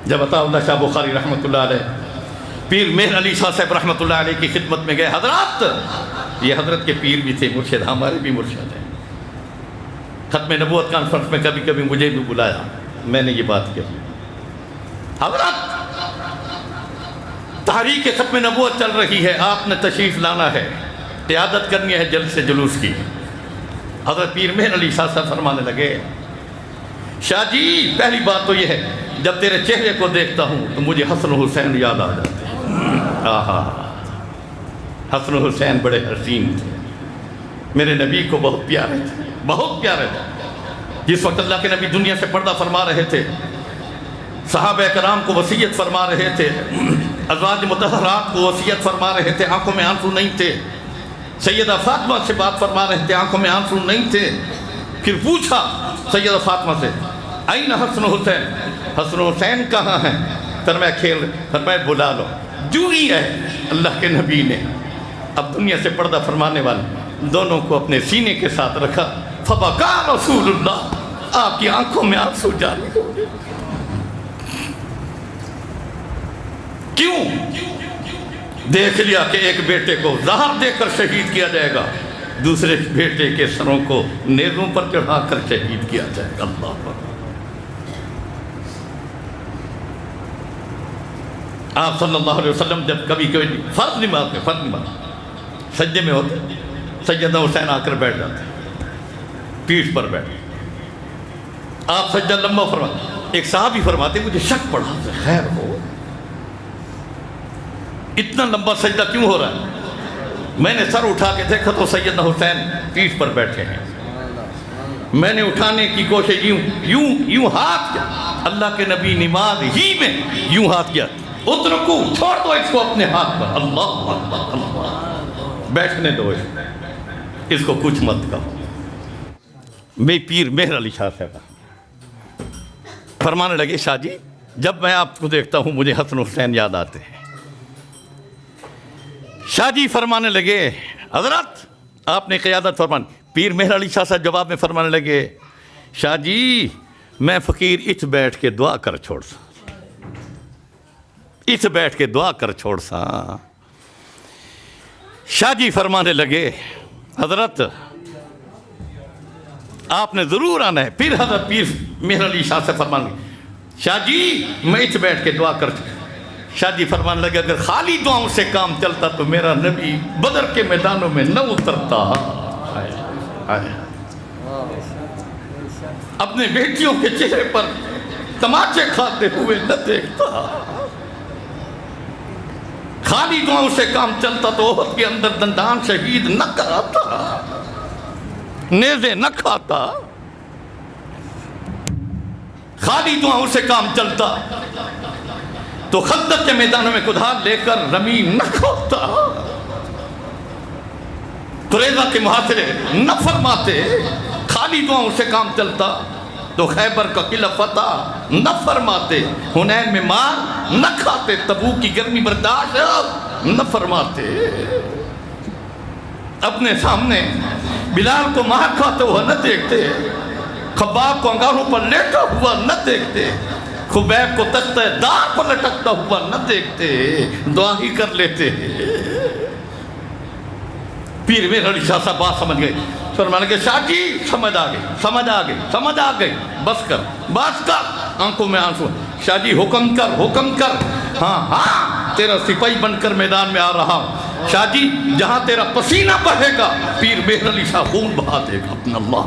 جب عطا اللہ شاہ بخاری رحمۃ اللہ علیہ پیر مہر علی شاہ صاحب رحمۃ اللہ علیہ کی خدمت میں گئے، حضرات یہ حضرت کے پیر بھی تھے، مرشد ہمارے بھی مرشد ہیں، ختم نبوت کانفرنس میں کبھی کبھی مجھے بھی بلایا، میں نے یہ بات کہی، حضرت تحریک ختم نبوت چل رہی ہے، آپ نے تشریف لانا ہے، قیادت کرنی ہے جلد سے جلوس کی۔ حضرت پیر مہر علی شاہ صاحب فرمانے لگے، شاہ جی پہلی بات تو یہ ہے جب تیرے چہرے کو دیکھتا ہوں تو مجھے حسن حسین یاد آ جاتے ہیں۔ آہا، حسن حسین بڑے حسین تھے، میرے نبی کو بہت پیارے تھے، بہت پیارے تھے۔ جس وقت اللہ کے نبی دنیا سے پردہ فرما رہے تھے، صحابہ کرام کو وصیت فرما رہے تھے، ازواج مطہرات کو وصیت فرما رہے تھے، آنکھوں میں آنسو نہیں تھے، سیدہ فاطمہ سے بات فرما رہے تھے، آنکھوں میں آنسو نہیں تھے۔ پھر پوچھا سیدہ فاطمہ سے، این حسن حسین، حسن حسین کہاں ہیں؟ فرمایا بلا لو۔ جو ہی ہے اللہ کے نبی نے اب دنیا سے پردہ فرمانے والے دونوں کو اپنے سینے کے ساتھ رکھا، فبکا رسول اللہ، آپ کی آنکھوں میں آنسو جاری ہو گئے۔ کیوں؟ دیکھ لیا کہ ایک بیٹے کو زہر دے کر شہید کیا جائے گا، دوسرے بیٹے کے سروں کو نیزوں پر چڑھا کر شہید کیا جائے گا۔ اللہ اکبر۔ آپ صلی اللہ علیہ وسلم جب کبھی فرض نماز سجدے میں ہوتے، سیدنا حسین آ کر بیٹھ جاتے، پیٹھ پر بیٹھ، آپ سجدہ لمبا فرماتے۔ ایک صحابی فرماتے مجھے شک پڑا، خیر ہو اتنا لمبا سجدہ کیوں ہو رہا ہے؟ میں نے سر اٹھا کے دیکھا تو سیدنا حسین پیٹھ پر بیٹھے ہیں، میں نے اٹھانے کی کوشش یوں ہاتھ کیا، اللہ کے نبی نماز ہی میں یوں ہاتھ کیا، اترکو چھوڑ دو اس کو اپنے ہاتھ پر، اللہ اکبر، اللہ بیٹھنے دو اس کو کچھ مت کہو۔ میں پیر مہر علی شاہ صاحب فرمانے لگے، شاہ جی جب میں آپ کو دیکھتا ہوں مجھے حسن حسین یاد آتے ہیں۔ شاہ جی فرمانے لگے، حضرت آپ نے قیادت فرمانی۔ پیر مہر علی شاہ صاحب جواب میں فرمانے لگے، شاہ جی میں فقیر ات بیٹھ کے دعا کر چھوڑ سا، ات بیٹھ کے دعا کر چھوڑ سا۔ شاہ جی فرمانے لگے، حضرت آپ نے ضرور آنا ہے۔ پھر حضرت پیر مہر علی شاہ سے فرمانے لگے، شاہ جی میں ات بیٹھ کے دعا کر چھوڑ۔ شاہ جی فرمانے لگے، اگر خالی دعاؤں سے کام چلتا تو میرا نبی بدر کے میدانوں میں نہ اترتا، اپنے بیٹیوں کے چہرے پر تماچے کھاتے ہوئے نہ دیکھتا، خالی دعاؤں سے کام چلتا تو احد کے اندر دندان شہید نہ کراتا، نیزے نہ کھاتا، خالی دعاؤں سے کام چلتا تو خندق کے میدانوں میں کدال لے کر رمی نہ کھوتا، قریظہ کے محاصرے نہ فرماتے، خالی دعاؤں سے کام چلتا تو خیبر کا قلعہ فتح نہ فرماتے، حنین میں مار نہ کھاتے، تبوک کی گرمی برداشت نہ فرماتے، اپنے سامنے بلال کو مار کھاتے ہوا نہ دیکھتے، خباب کو انگاروں پر لیٹا ہوا نہ دیکھتے، خبیب کو تختہ دار پر لٹکتا ہوا نہ دیکھتے، دعا ہی کر لیتے۔ پیر مہر علی شاہ صاحب بات سمجھ گئے، فرمانے لگے، شاہ جی سمجھ آ گئی، بس کر، آنکھوں میں آنسو۔ شاہ جی حکم کر، ہاں تیرا سپاہی بن کر میدان میں آ رہا ہوں۔ شاہ جی جہاں تیرا پسینہ بہے گا پیر مہر علی شاہ خون بہا دے گا اپنا۔ اللہ